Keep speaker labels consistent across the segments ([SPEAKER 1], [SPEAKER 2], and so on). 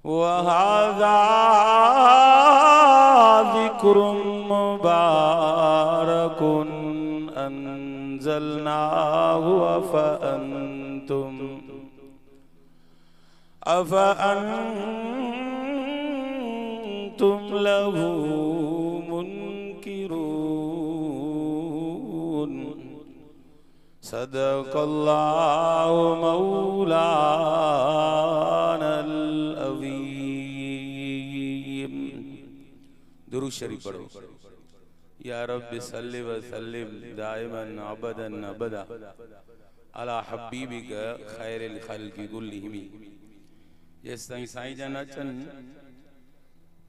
[SPEAKER 1] वहाज़ा ज़िक्रुम मुबारकुन अंज़लनाहु अफ़अंतुम लहू मुनकिरून। सदक़ल्लाहु मौलानल अज़ीम। दुरूद शरीफ पढ़ो। या रब्बि सल्लि व सल्लिम दाइमन अबदन अबदा अला हबीबिक खैरिल खल्क़ि कुल्लिहिम। जेस ताईं साईं जन अचन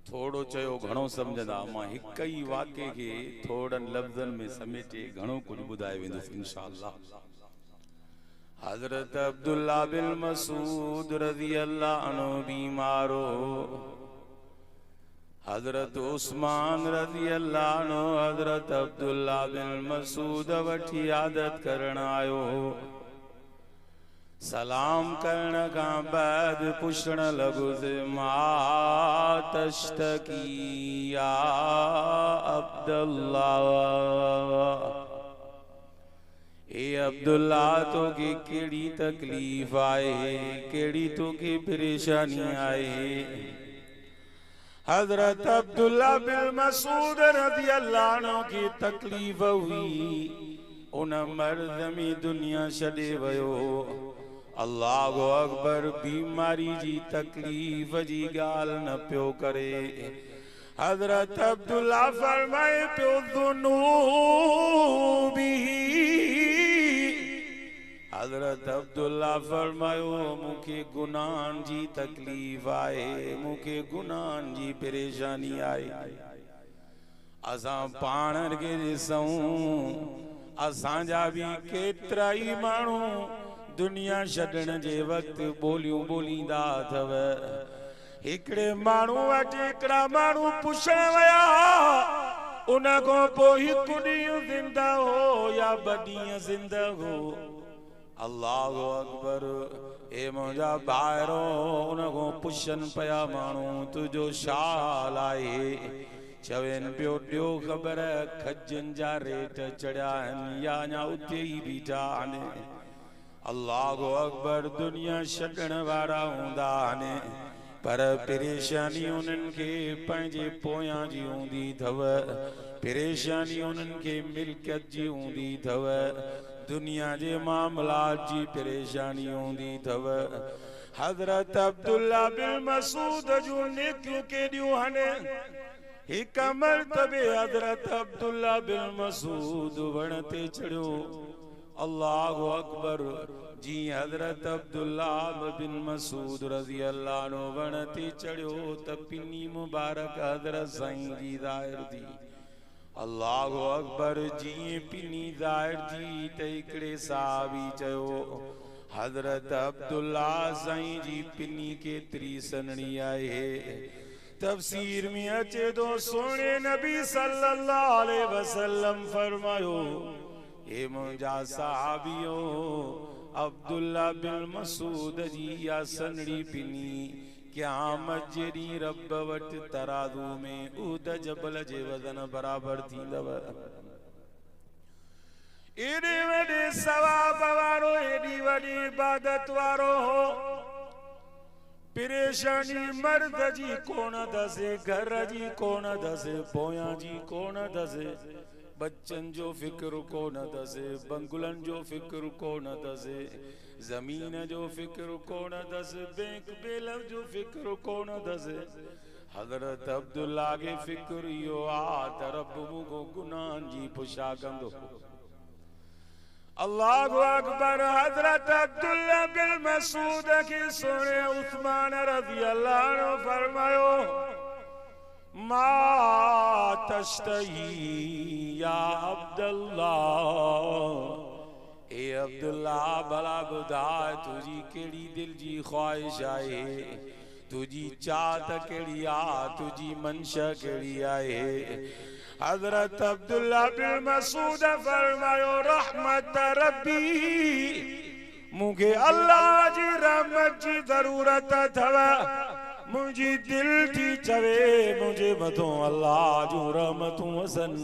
[SPEAKER 1] थोड़ो चयो घणो समझंदा। मां हिक ई वाक़े के थोड़न लफ्ज़न में समेटे घणो कुछ बुधाए वेंदुसि इंशाअल्लाह। हज़रत अब्दुल्लाह बिन मसूद रज़ियल्लाहु अन्हु बीमारो। हज़रत उस्मान रज़ियल्लाहु अन्हु हज़रत अब्दुल्लाह बिन मसूद वठी आदत करण आयो। सलाम करण का बाद पुछण लगुसि मा तश्तकी या अब्दुल्लाह। ए अब्दुल्ला तो के केड़ी तकलीफ आए, केड़ी तो के परेशानी आए। हजरत अब्दुल्ला बिन मसूद रज़ियल्लाहु अन्हु की तकलीफ हुई। उन मर्द में दुनिया छॾे वयो। अल्लाहु अकबर। बीमारी जी तकलीफ जी गाल न पियो करे। हजरत अब्दुल्ला फरमाए पियो ज़ुनूबी। हजरत अब्दुल्ला फरमायो मुखे गुनाहन जी तकलीफ आए, मुखे गुनाहन जी परेशानी आए। असां पाण खे ॾिसूं असांजा भी केतिरा ई माण्हू दुनिया छॾण जे वक़्तु ॿोलियूं ॿोलींदा अथव। हिकिड़े माण्हू वटि हिकिड़ा माण्हू पुछण विया। उन खां पोइ हिकु ॾींहुं ज़िंदा हो या ॿ ॾींहं ज़िंदा हो। अल्लाहु अकबर। ए मुंहिंजा भाइरो उन खां पुछनि पिया माण्हू तुंहिंजो छा हाल आहे? चवनि पियो ॾियो ख़बर खजनि जा रेट चढ़िया आहिनि या अञा उते ई बीठा आहिनि। अल्लाहु अकबर। दुनिया छॾण वारा हूंदा आहिनि पर परेशानी उन्हनि खे पंहिंजे पोयां जी हूंदी अथव। परेशानी उन्हनि खे मिल्कियत जी हूंदी अथव। दुनिया जे मामलात जी परेशानी हूंदी अथव। हज़रत अब्दुल्ला बिन मसूद जूं नेकियूं केॾियूं आहिनि। हिक मर्तबे हज़रत अब्दुल्ला बिन मसूद वण ते चढ़ियो। अल्लाहु अकबर। जी हज़रत अब्दुल्ला बिन मसूद रज़ियल्लाहु अन्हु वण ते चढ़ियो त पिनी मुबारक हज़रत साईं जी ज़ाहिर थी। अल्लाहु अकबर। जी पिनी ज़ाहिर थी त हिकिड़े साहबी चयो हज़रत अब्दुल्ला साईं जी पिनी केतिरी सन्हड़ी आहे। तफसीर में अचे तो सोने नबी सल्लल्लाहु अलैहि वसल्लम फरमायो ए मुंहिंजा साहबियो अब्दुल्ला बिन मसूद जी या सन्हड़ी पिनी क़यामत जे ॾींहुं रब वटि तराज़ू में उहद जबल जे वज़न बराबर थींदव। एॾे वॾे सवाब वारो एॾी वॾी इबादत वारो हो। परेशानी मर्द जी कोन दसे, घर जी कोन दसे, पोयां जी कोन दसे, बच्चन जो फिक्र कोन दसे, बंगुलन जो फिक्र कोन दसे, जमीन जो फिक्र कोन दसे, बैंक बैलेंस जो फिक्र कोन दसे। हज़रत अब्दुल्ला के फिक्र इहो आ त रब मूंखों गुनाहन जी पुछा कंदो। अल्लाहु अकबर। हज़रत अब्दुल्ला बिन मसूद के सोने उस्मान रज़ियल्लाहु अन्हु फरमायो मा तश्तही या अब्दुल्ला। ए अब्दुल्ला भला बुधा तुझी केड़ी दिल जी ख्वाहिश आहे, तुझी चाहत केड़ी आ, तुझी मंशा केड़ी आहे। हजरत अब्दुल्ला बिन मसूद फरमायो रहमत रब्बी मुझे अल्लाह जी रहमत जी जरूरत थव मुझी दिल थी चवे मुझे मथो अल्लाह जो रहमतूं वसन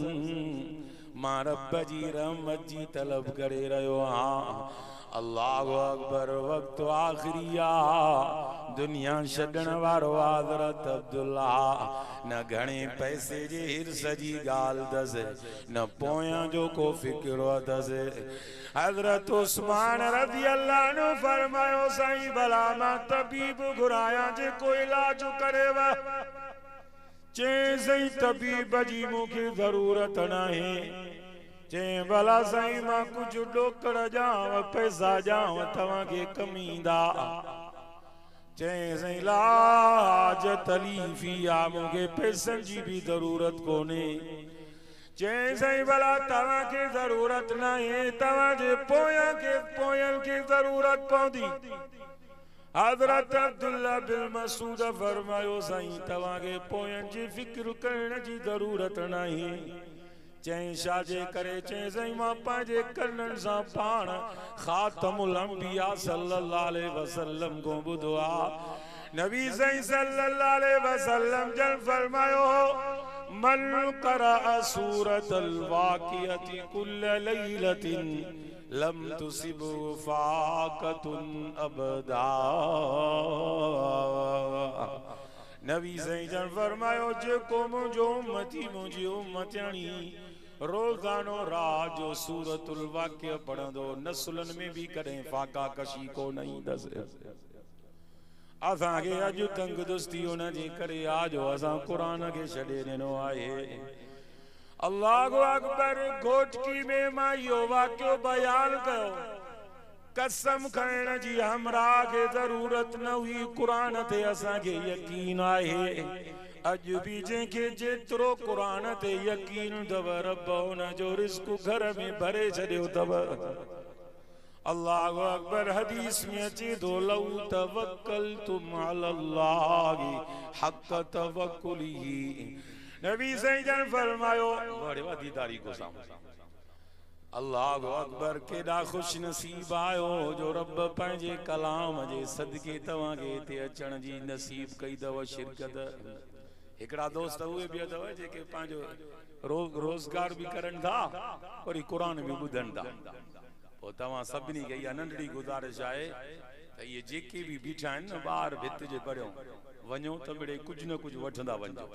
[SPEAKER 1] मां रब जी रहमत जी तलब करे रहियो हाँ। अल्लाहु अकबर वक्त आखिरिया दुनिया छड़न वारो हज़रत अब्दुल्ला न घणे पैसे जे हिर्स जी गाल दस न पोया जो को फिक्र दस। हज़रत उस्मान रज़ी अल्लाह अन्हु फरमायो साईं भला मां तबीब घुराया जे कोई इलाज करेव चे सही तबीब जी मुझे जरूरत नहीं चे भला साईं मां कुछ डोकर जाव पैसा जाव तवा के कमींदा चे सही लाज तलीफिया मुझे पैसन जी भी जरूरत कोने चे सही भला तवा के जरूरत नहीं तवा जे पोयन की जरूरत पौंदी। हज़रत अब्दुल्ला बिन मसूद फरमायो साईं तवा के पोयन जी फिक्र करण जी जरूरत नहीं चई शाजे करे चई सही मां पंहिंजे कन्नन सां पाण खातमुल अंबिया सल्लल्लाहु अलैहि वसल्लम को ॿुधो आहे। नबी सही सल्लल्लाहु अलैहि वसल्लम जन फरमायो मन क़रअ सूरतल वाक़िअति कुल्ल लैलतिन लम तुसिबु फाक़तुन अबदा। नबी सही जन फरमायो जेको मुंहिंजो उम्मती मुंहिंजी उम्मतियाणी रोजानो रात जो सूरतुल वाक़िअ पढ़ंदो नस्लन में भी करें फाका कशी को नहीं दस। असां के अज तंगदुस्ती उन जे करे आजो असां कुरान के छड़े ॾिनो आहे। अल्लाहु अकबर घोटकी में मां यो वाक़िओ बयान कयो कसम खाइण जी हमरा के जरूरत न हुई कुरान ते असां के यकीन आहे। अज भी जेके जेतरो कुरान ते यकीन दव रब उन जो रिज़्क़ घर में भरे छड़ियो तव। अल्लाहु अकबर हदीस में अचे तो लौ तवक्कलतुम अलल्लाहि हक़ तवक्कुलिही। नबी सही जन फरमायो बड़े वदीदारी को साम अल्लाहु अकबर केड़ा खुश नसीब आयो जो रब पंहिंजे कलाम जे सदके तवा के ते अचण जी नसीब कई दव शिरकत। एकड़ा दोस्त हुए भी अथव जेके पंहिंजो रोजगार भी करन था और कुरान भी ॿुधन था। पोइ तव्हां सभिनी खे इहा नंढड़ी गुज़ारिश आहे त इहे जेके भी बीठा आहिनि न ॿार भित जे परियों वञो त मिड़े कुछ न कुछ वठंदा वञो।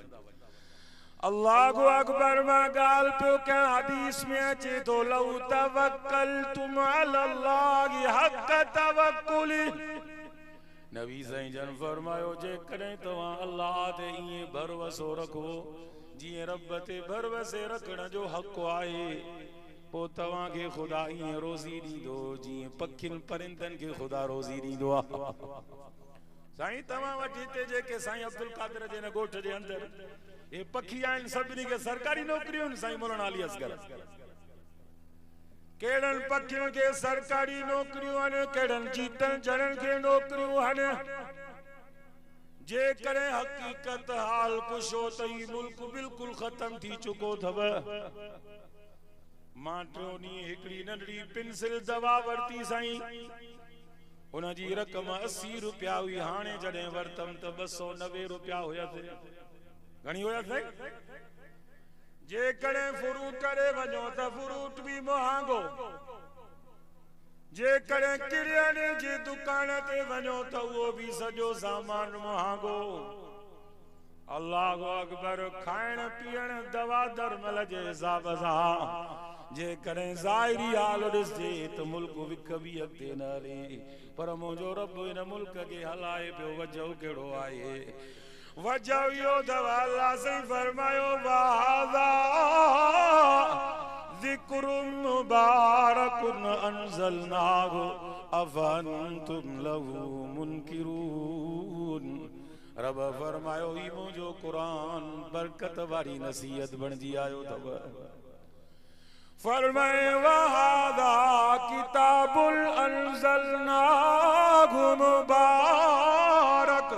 [SPEAKER 1] अल्लाहु अकबर मां ॻाल्हि पियो कयां हदीस में अचे तो लौ तवक्कलतुम अलल्लाहि हक़ तवक्कुलि। नबी साईं जन फरमायो जे कॾहिं तव्हां अल्लाह ते ईअं भरवसो रखो जीअं रब ते भरवसे रखण जो हक़ आहे पोइ तव्हां खे ख़ुदा ईअं रोज़ी ॾींदो जीअं पखियुनि परिंदनि खे ख़ुदा रोज़ी ॾींदो आहे। साईं तव्हां वटि हिते जेके साईं अब्दुल कादिर जे न ॻोठ जे अंदरि हे पखी आहिनि सभिनी खे सरकारी नौकरियूं आहिनि। साईं मौलाना अली असगर केड़न पखियुनि के सरकारी नौकरियूं आहिनि केड़न चीतन जड़न के नौकरियूं आहिनि। जे करे हकीकत हाल पुछो त ही मुल्क बिल्कुल खत्म थी चुको थव। मां टियों हिकड़ी नंढड़ी पेंसिल दवा वरती साईं उन जी रक़म 80 रुपया हुई हाणे जॾहिं वरतम त 290 रुपया हुया थे। घणी हुया थे? जे करे फ्रूट करे वञो त फ्रूट भी महांगो जे करे किरियाने जी दुकान ते वञो त वो भी सजो सामान महांगो। अल्लाहु अकबर खाइण पीअण दवा दरमल जे हिसाब सां जे करे ज़ाहिरी हाल ॾिसजे त मुल्क विक भी अॻिते न हले पर मुंहिंजो रब इन मुल्क खे हलाए पियो वजह कहिड़ो आहे। वजह यो दवा अल्लाह से फरमायो वादा ज़िक्रुम मुबारकुन अंज़लनाहु अफ़अंतुम लहु मुनकिरून। रब फरमायो ही मुंहिंजो कुरान बरकत वारी नसीहत बणजी आयो तव। फरमाए वादा किताबुल अंज़लनाहु मुबारक।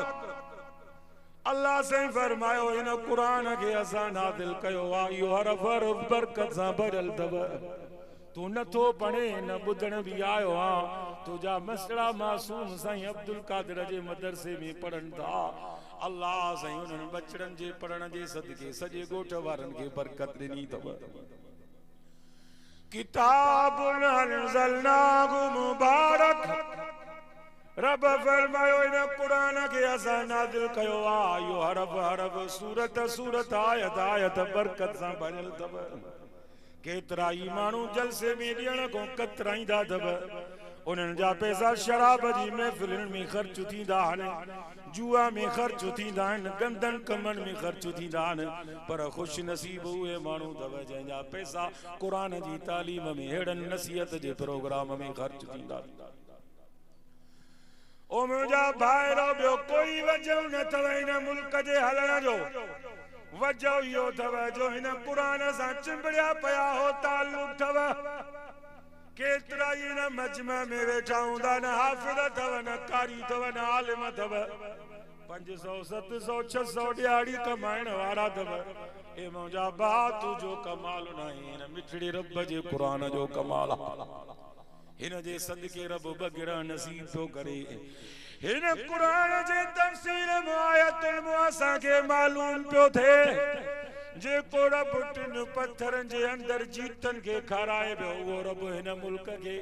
[SPEAKER 1] अल्लाह से फरमायो इन कुरान के असां नाज़िल कयो आहे इहो हर बरकत सां भरियल तव। तू नथो पढ़े न ॿुधण भी आयो आ तुझा मसड़ा मासूम साईं अब्दुल कादिर जे मदरसे में पढ़न था। अल्लाह साईं उन्हनि बचड़नि जे पढ़ण जे सदके सॼे ॻोठ वारनि खे बरकत ॾिनी अथव। किताबुन अंज़लनाहु मुबारक, रब फरमायो इन कुरान खे असां नाज़िल कयो आहे, इहो हरफ हरफ सूरत सूरत आयत आयत बरकत सां भरियल अथव। केतिरा ई माण्हू जलसे में ॾियण खां कतराईंदा अथव, उन्हनि जा पैसा शराब जी महफ़िलुनि में ख़र्च थींदा आहिनि, जुआ में ख़र्च थींदा आहिनि, गंदनि कमनि में ख़र्च थींदा आहिनि, पर ख़ुशि नसीब उहे माण्हू अथव जंहिंजा पैसा क़ुरान जी तालीम में अहिड़नि नसीहत जे प्रोग्राम में ख़र्च थींदा। ओ मुंहिंजा भाइरो, ॿियो कोई वजह न अथव हिन मुल्क जे हलण जो, वजह इहो अथव जो हिन क़ुरान सां चिंबड़िया पिया हो ताल्लुक़ अथव। केतिरा ई न मजमा में वेठा हूंदा, न हाफ़िज़ अथव, न कारी अथव, न आलिम अथव, 500 700 600 ॾियाड़ी कमाइण वारा अथव। ए मुंहिंजा भाउ, तुंहिंजो कमाल न आहे, हिन मिठड़े रब जे क़ुरान जो कमाल आहे। हिन जे सदके रब बग़ैर नसीब थो करे। हिन क़ुरान जे तफ़सीर में आयतुनि में असांखे मालूम पियो थिए जेको रब टिन पत्थरनि जे अंदरि जीतनि खे खाराए पियो, उहो रब हिन मुल्क खे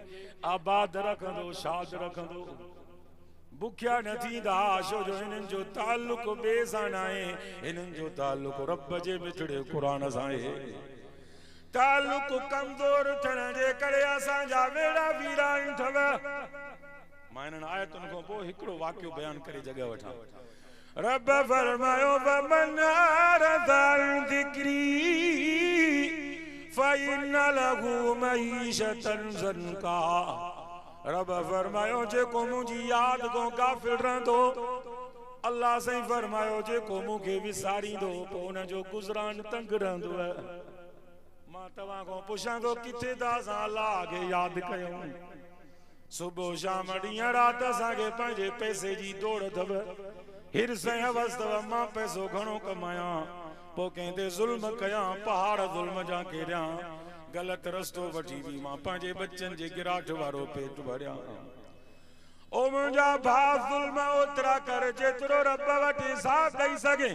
[SPEAKER 1] आबाद रखंदो, शाद रखंदो, बुखिया न थींदा, छो जो हिननि जो ताल्लुक ॿिए सां न आहे, हिननि जो ताल्लुक रब जे मिठड़े क़ुरान सां आहे। ताल्लुक कमज़ोर थियण जे करे असांजा वेड़ा वीरान अथव। मां हिननि आयतुनि खां पोइ हिकिड़ो वाक़ियो बयान करे जॻह वठां। रब फरमायो वमन अरद अन ज़िक्री फ़इन्न लहू मईशतन ज़नका। रब फरमायो जेको मुंहिंजी यादि खां गाफ़िल रहंदो, अल्लाह साईं फरमायो जेको मूंखे विसारींदो पोइ हुनजो गुज़रान तंग रहंदो। मां तव्हां खां पुछां थो किथे था असां अल्लाह खे यादि कयूं? सुबुह शाम ॾींहं राति असांखे पंहिंजे पैसे जी दौड़ अथव, हिर्स ऐं हवस अथव, मां पैसो घणो कमायां, पोइ कंहिं ते ज़ुल्म कयां, पहाड़ ज़ुल्म जा केरियां, ग़लति रस्तो वठी बि मां पंहिंजे बच्चनि जे गिराट वारो पेट भरियां। ओ मुंहिंजा भाउ, ज़ुल्म ओतिरा कर जेतिरो रब वटि हिसाब ॾेई सघे।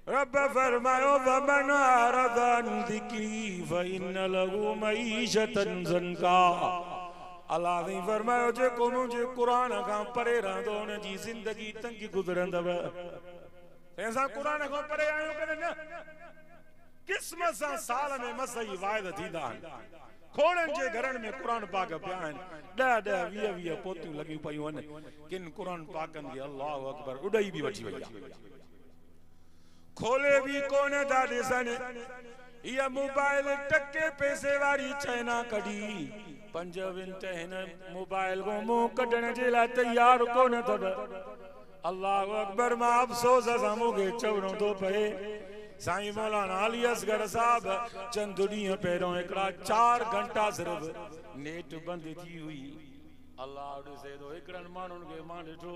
[SPEAKER 1] रब फरमायो वमन अरद अन ज़िक्री फ़इन्न लहू मईशतन ज़नका। अल्लाह ने फरमायो जेको मुंहिंजे क़ुरान खां परे रहंदो हुनजी ज़िंदगी तंगी गुज़रंदव। असां क़ुरान खां परे आहियूं कि न? क़िस्मत सां साल में मसई वाइद थींदा आहिनि। खोड़नि जे घरनि में क़ुरान पाक पिया आहिनि, 10 10 20 20 पोतियूं लॻियूं पयूं आहिनि, किन क़ुरान पाकनि खे अल्लाहु अकबर उॾाई बि वठी वई आहे, खोले बि कोन था ॾिसनि। इहा मोबाइल टके पैसे वारी चाइना कढी, 5 मिंट हिन मोबाइल को मुंह कढण जे लाइ तैयार कोन अथव। अल्लाहु अकबर। मां अफ़सोस सां मूंखे चवणो थो पए, साईं मौलाना अली असगर साहब चंद ॾींहं पहिरियों हिकिड़ा 4 घंटा सिर्फ़ नेट बंदि थी हुई। अल्लाह ॾिसे थो, हिकिड़नि माण्हुनि खे मां ॾिठो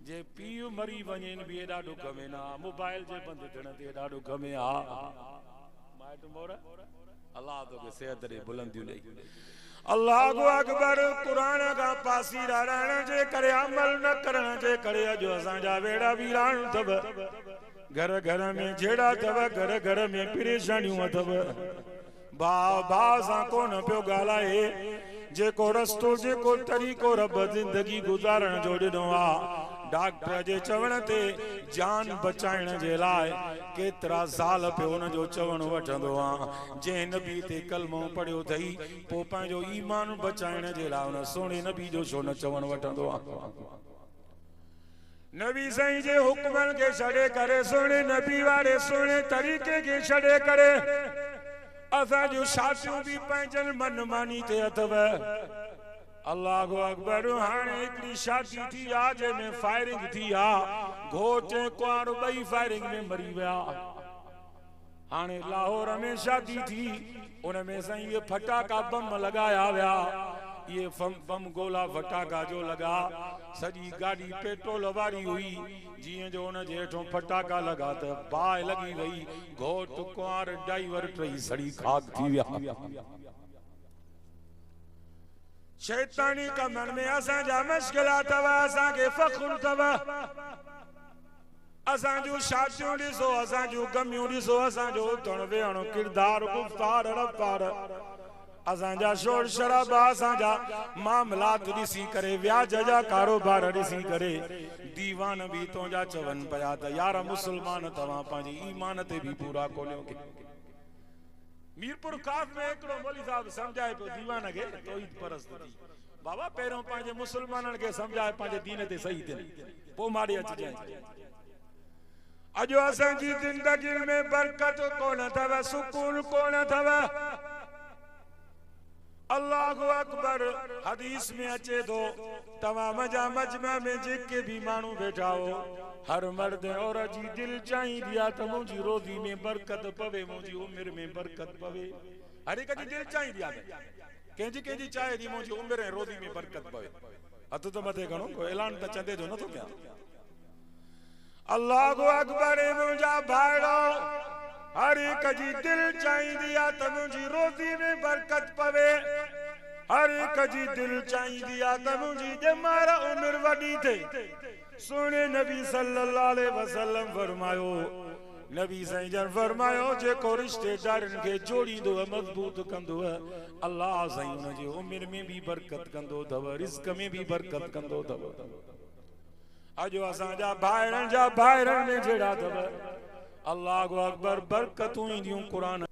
[SPEAKER 1] जे पीउ मरी वञनि बि एॾा ॾुख में न, मोबाइल जे बंदि थियण ते एॾा ॾुख में अल्लाह तोखे सेहत ॾे, बुलंदियूं ॾेई। अल्लाहु अकबर। क़ुरान खां पासीरा रहण जे करे, अमल न करण जे करे अॼु असांजा वेड़ा वीरान अथव। घर घर में झेड़ा अथव, घर घर में परेशानियूं अथव। भाउ भाउ सां कोन पियो ॻाल्हाए, जेको रस्तो जेको तरीक़ो रब ज़िंदगी गुज़ारण जो ॾिनो आहे, डॉक्टर जे चवण ते जान बचाइण जे लाइ केतिरा साल पियो हुनजो चवण वठंदो आहे। जंहिं नबी ते कलमो पढ़ियो अथई, पोइ पंहिंजो ईमान बचाइण जे लाइ हुन सोने नबी जो छो न चवण वठंदो आहे? नबी साईं जे हुक्मनि खे छॾे करे, सुहिणे नबी वारे सुहिणे तरीक़े खे छॾे करे असां जूं शादियूं बि पंहिंजनि मनमानी ते अथव। अल्लाहु अकबर। हाणे हिकिड़ी शादी थी आहे जंहिंमें फायरिंग थी आहे, घोट ऐं कुंवार ॿई फायरिंग में मरी विया। हाणे लाहौर में शादी थी, उनमें साईं इहे फटाका बम लॻाया विया। ये बम गोला फटाका जो लगा, सजी गाड़ी पेट्रोल वारी हुई, जिए जो उन जे हेठों फटाका लगा त बाहि लगी वई। घोट कुंवार ड्राइवर टई सड़ी खाक थी विया। शैतानी कमन में असा जा मुश्किलात वा असा के फख्र तवा असा जो शादियों दिसो असा जो गमियों दिसो असा जो उठण वेहण किरदार गुफ्तार रफ्तार असा जा शोर शराबा असा जा मामलात दिसी करे व्याज जा कारोबार दिसी करे दीवान भी तो जा चवन पया त यार मुसलमान तवा पाजी ईमान ते भी पूरा कोलियो के मीरपुर काफ में एकड़ो मौलवी साहब समझाए पे दीवान के तौहीद परस्त थी बाबा पहिरों पांजे मुसलमानन के समझाए पांजे दीन ते सही थे पो मारे अच जाए अजो असां जी जिंदगी में बरकत कोन थव सुकून कोन थव अल्लाहु अकबर हदीस में अचे तो तमाम जा मजमा में जेके भी मानू बैठा हो हर मर्द और जी दिल चाही दिया त मुजी रोजी में बरकत पवे मुजी उम्र में बरकत पवे हर एक जी दिल चाही दिया केजी केजी चाहे दी मुजी उम्र में रोजी में बरकत पवे हथ तो मथे गणो को ऐलान त चंदे जो न तो क्या अल्लाहु अकबर मुजा भाड़ो हर एक जी दिल चाही दिया त मुजी रोजी में बरकत पवे हर एक जी दिल चाही दिया त मुजी जमारा उम्र वडी थे सोने नबी सल्लल्लाहु अलैहि वसल्लम फरमायो नबी साईं जन फरमायो जे को रिश्तेदारन के जोड़ींदो मजबूत कंदो अल्लाह साईं उन जे उम्र में भी बरकत कंदो थव रिज़्क में भी बरकत कंदो थव अजो असा जा भाइरन में जेड़ा थव अल्लाहु अकबर बरकतूं इंदियूं कुरान